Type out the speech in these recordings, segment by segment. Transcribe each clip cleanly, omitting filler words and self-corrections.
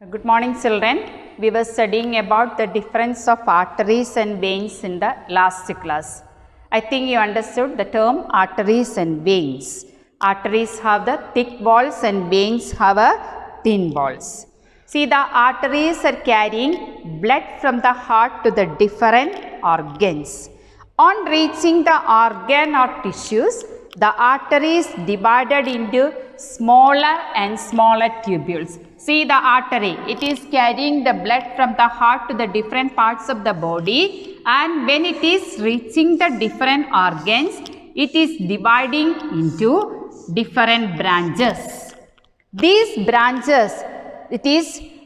Good morning children. We were studying about the difference of arteries and veins in the last class. I think you understood the term arteries and veins. Arteries have the thick walls and veins have a thin walls. See, the arteries are carrying blood from the heart to the different organs. On reaching the organ or tissues, the artery is divided into smaller and smaller tubules. See the artery, it is carrying the blood from the heart to the different parts of the body, and when it is reaching the different organs, it is dividing into different branches. These branches,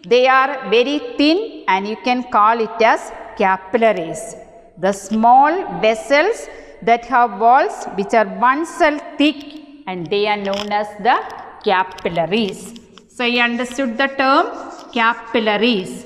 they are very thin and you can call it as capillaries. The small vessels that have walls which are one cell thick, and they are known as the capillaries. So, you understood the term capillaries.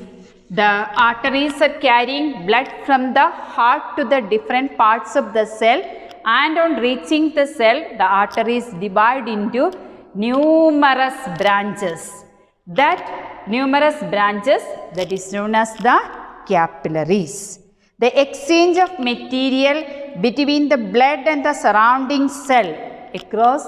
The arteries are carrying blood from the heart to the different parts of the cell, and on reaching the cell, the arteries divide into numerous branches. That numerous branches, that is known as the capillaries. The exchange of material between the blood and the surrounding cell across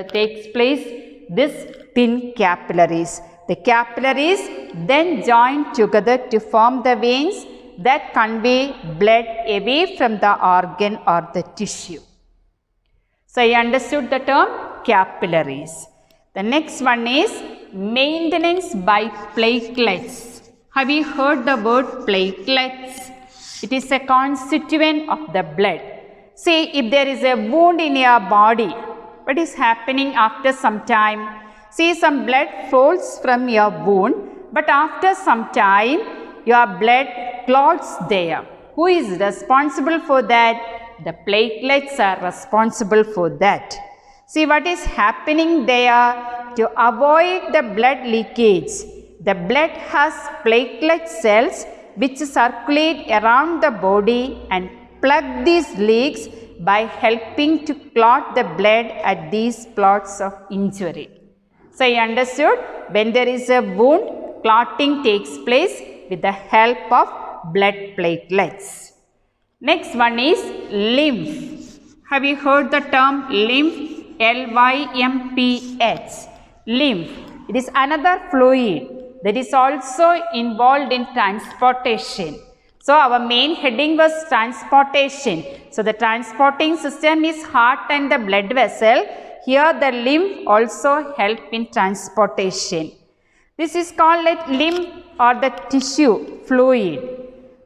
takes place this thin capillaries. The capillaries then join together to form the veins that convey blood away from the organ or the tissue. So, you understood the term capillaries. The next one is maintenance by platelets. Have you heard the word platelets? It is a constituent of the blood. See, if there is a wound in your body, what is happening after some time? See, some blood flows from your wound, but after some time, your blood clots there. Who is responsible for that? The platelets are responsible for that. See, what is happening there? To avoid the blood leakage, the blood has platelet cells which circulate around the body and plug these leaks by helping to clot the blood at these spots of injury. So, you understood, when there is a wound, clotting takes place with the help of blood platelets. Next one is lymph. Have you heard the term lymph? L-Y-M-P-H. Lymph. It is another fluid that is also involved in transportation. So, our main heading was transportation. So, the transporting system is heart and the blood vessel. Here the lymph also help in transportation. This is called like lymph or the tissue fluid.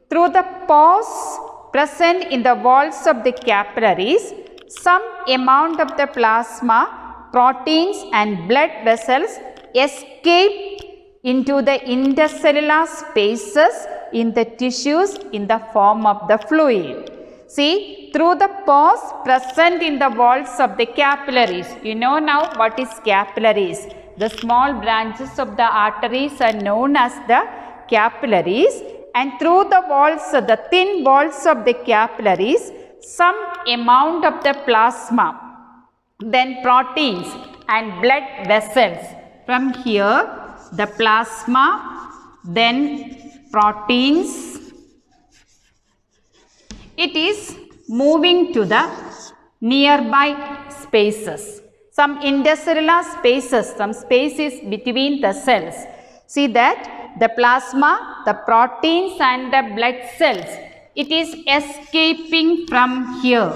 Through the pores present in the walls of the capillaries, some amount of the plasma, proteins and blood vessels escape into the intercellular spaces in the tissues in the form of the fluid. See, through the pores present in the walls of the capillaries, you know now what is capillaries. The small branches of the arteries are known as the capillaries, and through the walls, the thin walls of the capillaries, some amount of the plasma, then proteins and blood vessels. From here, the plasma, then proteins, it is moving to the nearby spaces. Some intercellular spaces, some spaces between the cells. See that the plasma, the proteins and the blood cells, it is escaping from here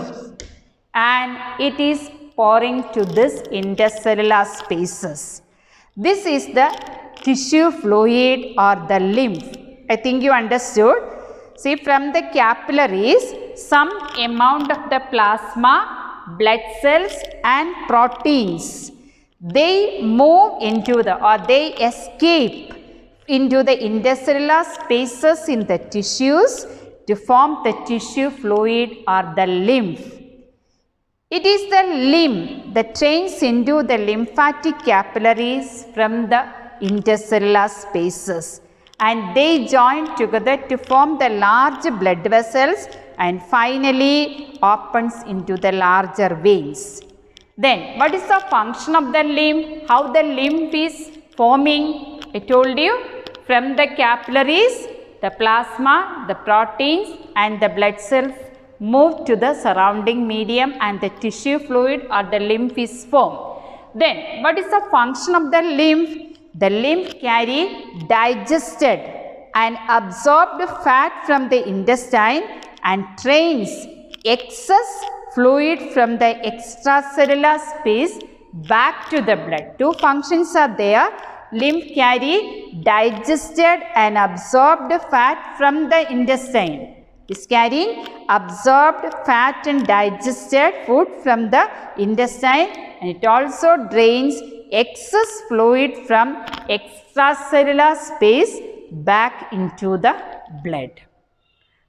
and it is pouring to this intercellular spaces. This is the tissue fluid or the lymph. I think you understood. See, from the capillaries, some amount of the plasma, blood cells and proteins, they move into the or they escape into the intercellular spaces in the tissues to form the tissue fluid or the lymph. It is the lymph that drains into the lymphatic capillaries from the intercellular spaces, and they join together to form the large blood vessels and finally opens into the larger veins. Then, what is the function of the lymph? How the lymph is forming? I told you From the capillaries, the plasma, the proteins and the blood cells move to the surrounding medium and the tissue fluid or the lymph is formed. Then, what is the function of the lymph? The lymph carry digested and absorbed fat from the intestine and drains excess fluid from the extracellular space back to the blood. Two functions are there. Lymph carry digested and absorbed fat from the intestine. Is carrying absorbed fat and digested food from the intestine, and it also drains excess fluid from extracellular space back into the blood.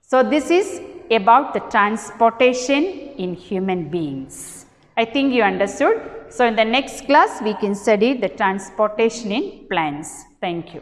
So, this is about the transportation in human beings. I think you understood. So, in the next class we can study the transportation in plants. Thank you.